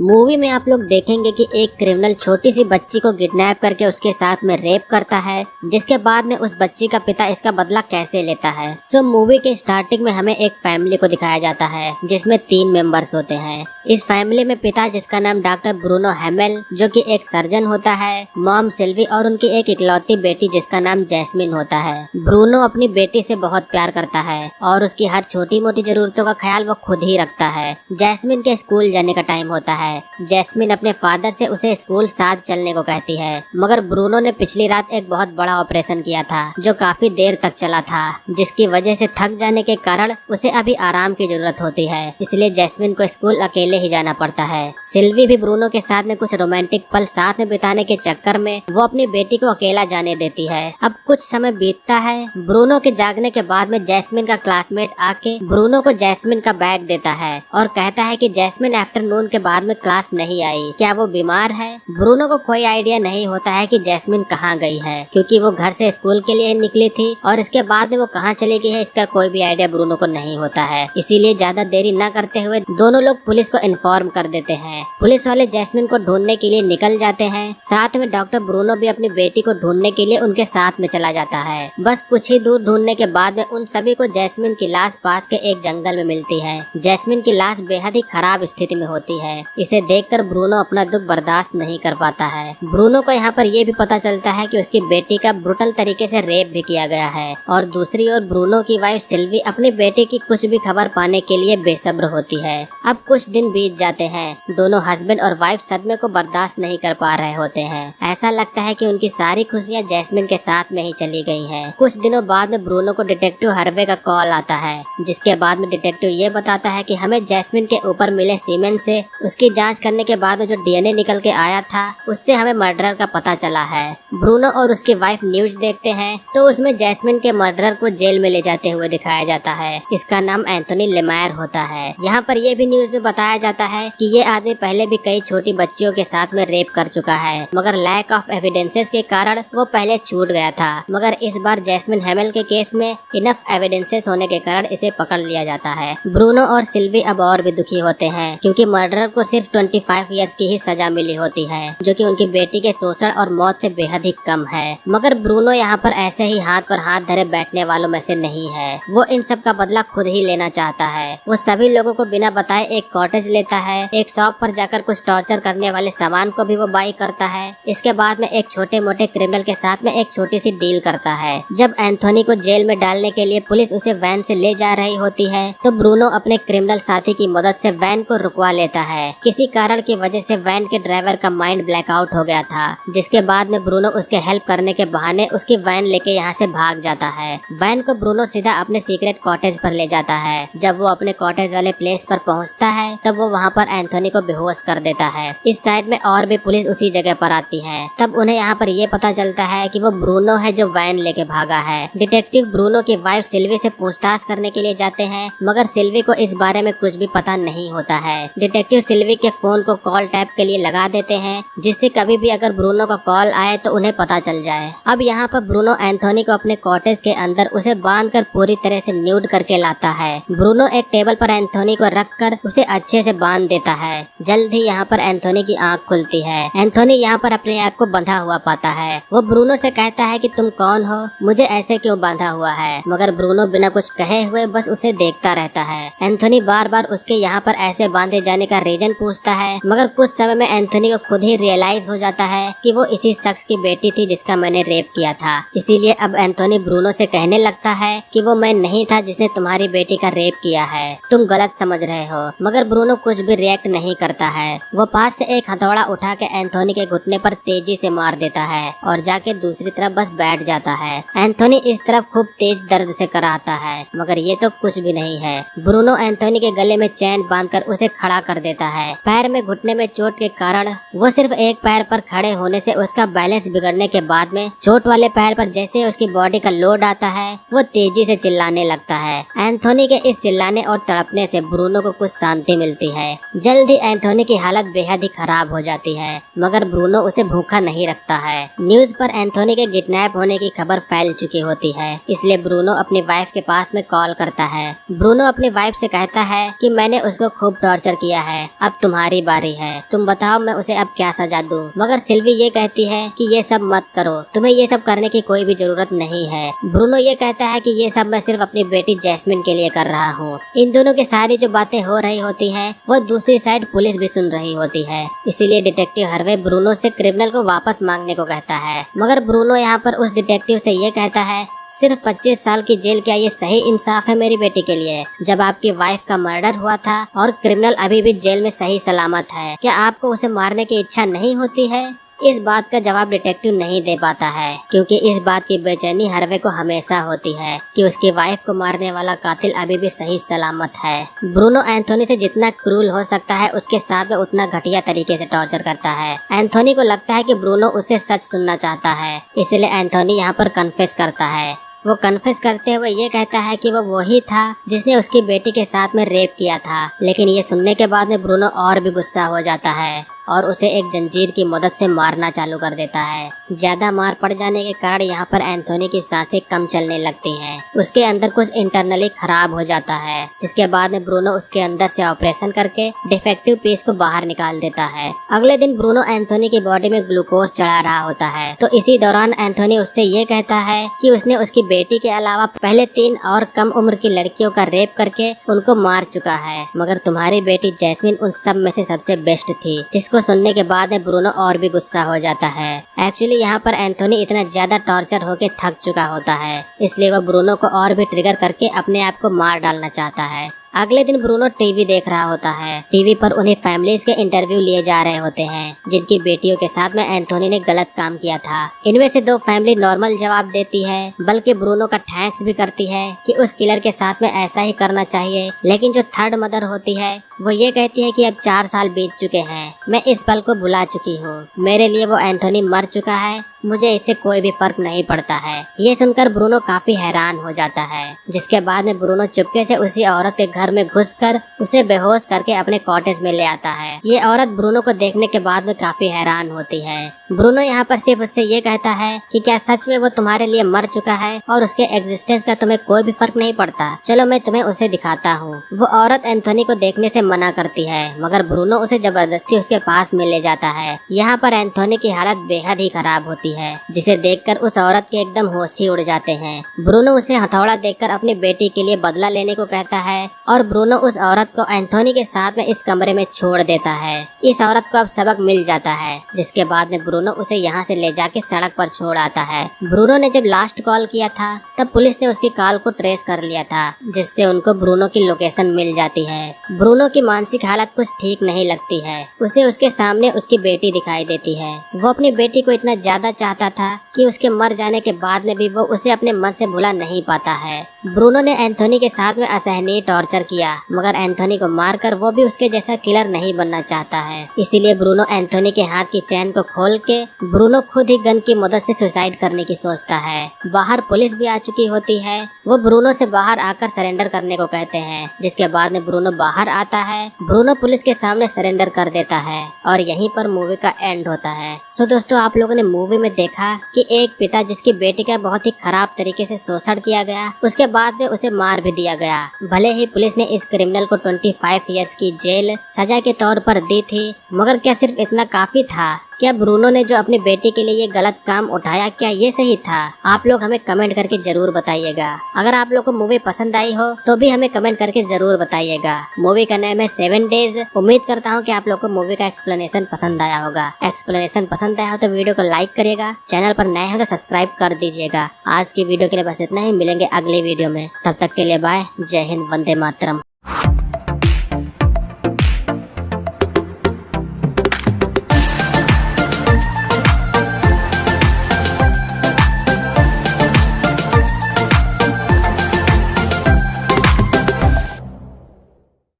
Movie में आप लोग देखेंगे कि एक क्रिमिनल छोटी सी बच्ची को किडनैप करके उसके साथ में रेप करता है, जिसके बाद में उस बच्ची का पिता इसका बदला कैसे लेता है। सो मूवी के स्टार्टिंग में हमें एक फैमिली को दिखाया जाता है जिसमें 3 मेंबर्स होते हैं। इस फैमिली में पिता जिसका नाम डॉक्टर ब्रूनो हैमेल जो कि एक सर्जन होता है, मॉम सिल्वी और उनकी एक इकलौती बेटी जिसका नाम जैस्मिन होता है। ब्रूनो अपनी बेटी से बहुत प्यार करता है और उसकी हर छोटी मोटी जरूरतों का ख्याल वो खुद ही रखता है। जैस्मिन के स्कूल जाने का टाइम होता है। जैस्मिन अपने फादर से उसे स्कूल साथ चलने को कहती है, मगर ब्रूनो ने पिछली रात एक बहुत बड़ा ऑपरेशन किया था जो काफी देर तक चला था, जिसकी वजह से थक जाने के कारण उसे अभी आराम की जरूरत होती है। इसलिए जैस्मिन को स्कूल अकेले ही जाना पड़ता है। सिल्वी भी ब्रूनो के साथ में कुछ रोमांटिक पल साथ में बिताने के चक्कर में वो अपनी बेटी को अकेला जाने देती है। अब कुछ समय बीतता है। ब्रूनो के जागने के बाद में जैस्मिन का क्लासमेट आके ब्रूनो को जैस्मिन का बैग देता है और कहता है कि जैस्मिन आफ्टरनून के बाद में क्लास नहीं आई, क्या वो बीमार है। ब्रूनो को कोई आइडिया नहीं होता है कि जैस्मिन कहाँ गई है, क्योंकि वो घर से स्कूल के लिए निकली थी और इसके बाद में वो कहाँ चली गई है इसका कोई भी आइडिया ब्रूनो को नहीं होता है। इसीलिए ज्यादा देरी न करते हुए दोनों लोग पुलिस को इन्फॉर्म कर देते हैं। पुलिस वाले जैस्मिन को ढूंढने के लिए निकल जाते हैं। साथ में डॉक्टर ब्रूनो भी अपनी बेटी को ढूंढने के लिए उनके साथ में चला जाता है। बस कुछ ही दूर ढूंढने के बाद में उन सभी को जैस्मिन की लाश पास के एक जंगल में मिलती है। जैस्मिन की लाश बेहद ही खराब स्थिति में होती है। इसे देखकर ब्रूनो अपना दुख बर्दाश्त नहीं कर पाता है। ब्रूनो को यहाँ पर ये भी पता चलता है कि उसकी बेटी का ब्रुटल तरीके से रेप भी किया गया है। और दूसरी ओर ब्रूनो की वाइफ सिल्वी अपनी बेटी की कुछ भी खबर पाने के लिए बेसब्र होती है। अब कुछ दिन बीत जाते हैं। दोनों हस्बैंड और वाइफ सदमे को बर्दाश्त नहीं कर पा रहे होते हैं। ऐसा लगता है कि उनकी सारी खुशियाँ जैस्मिन के साथ में ही चली गई हैं। कुछ दिनों बाद में ब्रूनो को डिटेक्टिव हर्वे का कॉल आता है, जिसके बाद में डिटेक्टिव ये बताता है कि हमें जैस्मिन के ऊपर मिले सीमेंट से उसकी जांच करने के बाद में जो डीएनए निकल के आया था उससे हमें मर्डरर का पता चला है। ब्रूनो और उसकी वाइफ न्यूज देखते हैं तो उसमें जैस्मिन के मर्डरर को जेल में ले जाते हुए दिखाया जाता है। इसका नाम एंथोनी लेमायर होता है। यहाँ पर यह भी न्यूज में बताया जाता है कि ये आदमी पहले भी कई छोटी बच्चियों के साथ में रेप कर चुका है, मगर लैक ऑफ एविडेंसेस के कारण वो पहले छूट गया था। मगर इस बार जैस्मिन हैमेल के केस में इनफ एविडेंसेस होने के कारण इसे पकड़ लिया जाता है। ब्रूनो और सिल्वी अब और भी दुखी होते हैं, क्योंकि मर्डरर को सिर्फ 25 ईयर्स की ही सजा मिली होती है, जो कि उनकी बेटी के शोषण और मौत से बेहद ही कम है। मगर ब्रूनो यहाँ पर ऐसे ही हाथ पर हाथ धरे बैठने वालों में से नहीं है। वो इन सब का बदला खुद ही लेना चाहता है। वो सभी लोगों को बिना बताए एक कॉटेज लेता है। एक शॉप पर जाकर कुछ टॉर्चर करने वाले सामान को भी वो बाई करता है। इसके बाद में एक छोटे मोटे क्रिमिनल के साथ में एक छोटी सी डील करता है। जब एंथोनी को जेल में डालने के लिए पुलिस उसे वैन से ले जा रही होती है तो ब्रूनो अपने क्रिमिनल साथी की मदद से वैन को रुकवा लेता है। किसी कारण की वजह से वैन के ड्राइवर का माइंड ब्लैकआउट हो गया था, जिसके बाद में ब्रूनो उसके हेल्प करने के बहाने उसकी वैन लेके यहाँ से भाग जाता है। वैन को ब्रूनो सीधा अपने सीक्रेट कॉटेज पर ले जाता है। जब वो अपने कॉटेज वाले प्लेस पर पहुँचता है तब वो वहाँ पर एंथोनी को बेहोश कर देता है। इस साइड में और भी पुलिस उसी जगह पर आती है। तब उन्हें यहाँ पर ये पता चलता है कि वो ब्रूनो है जो वैन लेके भागा है। डिटेक्टिव ब्रूनो की वाइफ सिल्वी से पूछताछ करने के लिए जाते हैं, मगर सिल्वी को इस बारे में कुछ भी पता नहीं होता है। डिटेक्टिव सिल्वी के फोन को कॉल टैप के लिए लगा देते हैं, जिससे कभी भी अगर ब्रूनो का कॉल आए तो उन्हें पता चल जाए। अब यहाँ पर ब्रूनो एंथोनी को अपने कॉटेज के अंदर उसे बांधकर पूरी तरह से न्यूड करके लाता है। ब्रूनो एक टेबल पर एंथोनी को रखकर उसे अच्छे से बांध देता है। जल्द ही यहाँ पर एंथोनी की आंख खुलती है। एंथोनी यहाँ पर अपने आप को बंधा हुआ पाता है। वो ब्रूनो से कहता है कि तुम कौन हो, मुझे ऐसे क्यों बांधा हुआ है, मगर ब्रूनो बिना कुछ कहे हुए बस उसे देखता रहता है। एंथोनी बार बार उसके यहाँ पर ऐसे बांधे जाने का रीजन पूछता है, मगर कुछ समय में एंथोनी को खुद ही रियलाइज हो जाता है कि वो इसी शख्स की बेटी थी जिसका मैंने रेप किया था। इसीलिए अब एंथोनी ब्रूनो से कहने लगता है कि वो मैं नहीं था जिसने तुम्हारी बेटी का रेप किया है, तुम गलत समझ रहे हो। मगर ब्रूनो कुछ भी रिएक्ट नहीं करता है। वो पास से एक हथौड़ा उठा के एंथोनी के घुटने पर तेजी से मार देता है और जाके दूसरी तरफ बस बैठ जाता है। एंथोनी इस तरफ खूब तेज दर्द से कराहता है, मगर ये तो कुछ भी नहीं है। ब्रूनो एंथोनी के गले में चैन बांधकर उसे खड़ा कर देता है। पैर में घुटने में चोट के कारण वो सिर्फ एक पैर पर खड़े होने से उसका बैलेंस बिगड़ने के बाद में चोट वाले पैर पर जैसे उसकी बॉडी का लोड आता है वो तेजी से चिल्लाने लगता है। एंथोनी के इस चिल्लाने और तड़पने से ब्रूनो को कुछ शांति मिलती है। जल्द ही एंथोनी की हालत बेहद ही खराब हो जाती है, मगर ब्रूनो उसे भूखा नहीं रखता है। न्यूज पर एंथोनी के किडनैप होने की खबर फैल चुकी होती है, इसलिए ब्रूनो अपनी वाइफ के पास में कॉल करता है। ब्रूनो अपनी वाइफ से कहता है कि मैंने उसको खूब टॉर्चर किया है, अब तुम्हारी बारी है, तुम बताओ मैं उसे अब क्या सजा दूं। मगर सिल्वी ये कहती है कि ये सब मत करो, तुम्हें ये सब करने की कोई भी जरूरत नहीं है। ब्रूनो ये कहता है कि ये सब मैं सिर्फ अपनी बेटी जैस्मिन के लिए कर रहा हूँ। इन दोनों की सारी जो बातें हो रही होती है वो दूसरी साइड पुलिस भी सुन रही होती है। इसीलिए डिटेक्टिव हार्वे ब्रूनो से क्रिमिनल को वापस मांगने को कहता है। मगर ब्रूनो यहाँ पर उस डिटेक्टिव से ये कहता है, सिर्फ 25 साल की जेल, क्या ये सही इंसाफ है मेरी बेटी के लिए? जब आपकी वाइफ का मर्डर हुआ था और क्रिमिनल अभी भी जेल में सही सलामत है, क्या आपको उसे मारने की इच्छा नहीं होती है? इस बात का जवाब डिटेक्टिव नहीं दे पाता है, क्योंकि इस बात की बेचैनी हार्वे को हमेशा होती है कि उसकी वाइफ को मारने वाला कातिल अभी भी सही सलामत है। ब्रूनो एंथोनी से जितना क्रूल हो सकता है उसके साथ में उतना घटिया तरीके से टॉर्चर करता है। एंथोनी को लगता है कि ब्रूनो उससे सच सुनना चाहता है, इसलिए एंथोनी यहाँ पर कन्फेस करता है। वो कन्फेस करते हुए ये कहता है कि वो वही था जिसने उसकी बेटी के साथ में रेप किया था। लेकिन ये सुनने के बाद में ब्रूनो और भी गुस्सा हो जाता है और उसे एक जंजीर की मदद से मारना चालू कर देता है। ज्यादा मार पड़ जाने के कारण यहाँ पर एंथोनी की सांसें कम चलने लगती हैं। उसके अंदर कुछ इंटरनली खराब हो जाता है, जिसके बाद में ब्रूनो उसके अंदर से ऑपरेशन करके डिफेक्टिव पीस को बाहर निकाल देता है। अगले दिन ब्रूनो एंथोनी की बॉडी में ग्लूकोज चढ़ा रहा होता है, तो इसी दौरान एंथोनी उससे ये कहता है कि उसने उसकी बेटी के अलावा पहले 3 और कम उम्र की लड़कियों का रेप करके उनको मार चुका है, मगर तुम्हारी बेटी जैस्मिन उन सब में से सबसे बेस्ट थी। जिसको सुनने के बाद में ब्रूनो और भी गुस्सा हो जाता है। एक्चुअली यहाँ पर एंथोनी इतना ज्यादा टॉर्चर होके थक चुका होता है, इसलिए वो ब्रूनो को और भी ट्रिगर करके अपने आप को मार डालना चाहता है। अगले दिन ब्रूनो टीवी देख रहा होता है। टीवी पर उन्हें फैमिलीज के इंटरव्यू लिए जा रहे होते हैं जिनकी बेटियों के साथ में एंथोनी ने गलत काम किया था। इनमें से 2 फैमिली नॉर्मल जवाब देती है, बल्कि ब्रूनो का थैंक्स भी करती है कि उस किलर के साथ में ऐसा ही करना चाहिए। लेकिन जो थर्ड मदर होती है वो ये कहती है कि अब 4 साल बीत चुके हैं, मैं इस पल को भुला चुकी हूँ। मेरे लिए वो एंथोनी मर चुका है, मुझे इससे कोई भी फर्क नहीं पड़ता है। ये सुनकर ब्रूनो काफी हैरान हो जाता है, जिसके बाद में ब्रूनो चुपके से उसी औरत के घर में घुसकर उसे बेहोश करके अपने कॉटेज में ले आता है। ये औरत ब्रूनो को देखने के बाद में काफी हैरान होती है। ब्रूनो यहाँ पर सिर्फ उससे ये कहता है कि क्या सच में वो तुम्हारे लिए मर चुका है और उसके एग्जिस्टेंस का तुम्हें कोई भी फर्क नहीं पड़ता? चलो मैं तुम्हें उसे दिखाता हूँ। वो औरत एंथोनी को देखने से मना करती है, मगर ब्रूनो उसे जबरदस्ती उसके पास में ले जाता है। यहाँ पर एंथोनी की हालत बेहद ही खराब होती है, जिसे देखकर उस औरत के एकदम होश ही उड़ जाते हैं। ब्रूनो उसे हथौड़ा देकर अपनी बेटी के लिए बदला लेने को कहता है और ब्रूनो उस औरत को एंथोनी के साथ में इस कमरे में छोड़ देता है। इस औरत को अब सबक मिल जाता है, जिसके बाद में ब्रूनो उसे यहाँ से ले जाके सड़क पर छोड़ आता है। ब्रूनो ने जब लास्ट कॉल किया था तब पुलिस ने उसकी कॉल को ट्रेस कर लिया था, जिससे उनको ब्रूनो की लोकेशन मिल जाती है। ब्रूनो की मानसिक हालत कुछ ठीक नहीं लगती है। उसे उसके सामने उसकी बेटी दिखाई देती है। वो अपनी बेटी को इतना ज्यादा चाहता था कि उसके मर जाने के बाद में भी वो उसे अपने मन से भुला नहीं पाता है। ब्रूनो ने एंथोनी के साथ में असहनीय टॉर्चर किया, मगर एंथोनी को मारकर वो भी उसके जैसा किलर नहीं बनना चाहता है। इसीलिए ब्रूनो एंथोनी के हाथ की चैन को खोल के ब्रूनो खुद ही गन की मदद से सुसाइड करने की सोचता है। बाहर पुलिस भी आ चुकी होती है। वो ब्रूनो से बाहर आकर सरेंडर करने को कहते हैं, जिसके बाद में ब्रूनो बाहर आता है। ब्रूनो पुलिस के सामने सरेंडर कर देता है और यहीं पर मूवी का एंड होता है। सो दोस्तों, आप लोगों ने मूवी में देखा कि एक पिता जिसकी बेटी का बहुत ही खराब तरीके से शोषण किया गया, उसके बाद में उसे मार भी दिया गया। भले ही पुलिस ने इस क्रिमिनल को 25 ईयर्स की जेल सजा के तौर पर दी थी, मगर क्या सिर्फ इतना काफी था? क्या ब्रूनो ने जो अपनी बेटी के लिए ये गलत काम उठाया, क्या ये सही था? आप लोग हमें कमेंट करके जरूर बताइएगा। अगर आप लोग को मूवी पसंद आई हो तो भी हमें कमेंट करके जरूर बताइएगा। मूवी का नाम है 7 डेज। उम्मीद करता हूँ कि आप लोग को मूवी का एक्सप्लेनेशन पसंद आया होगा। एक्सप्लेनेशन पसंद आया हो तो वीडियो को लाइक करिएगा, चैनल पर नए हो तो सब्सक्राइब कर दीजिएगा। आज की वीडियो के लिए बस इतना ही, मिलेंगे अगले वीडियो में। तब तक के लिए बाय, जय हिंद, वंदे मातरम।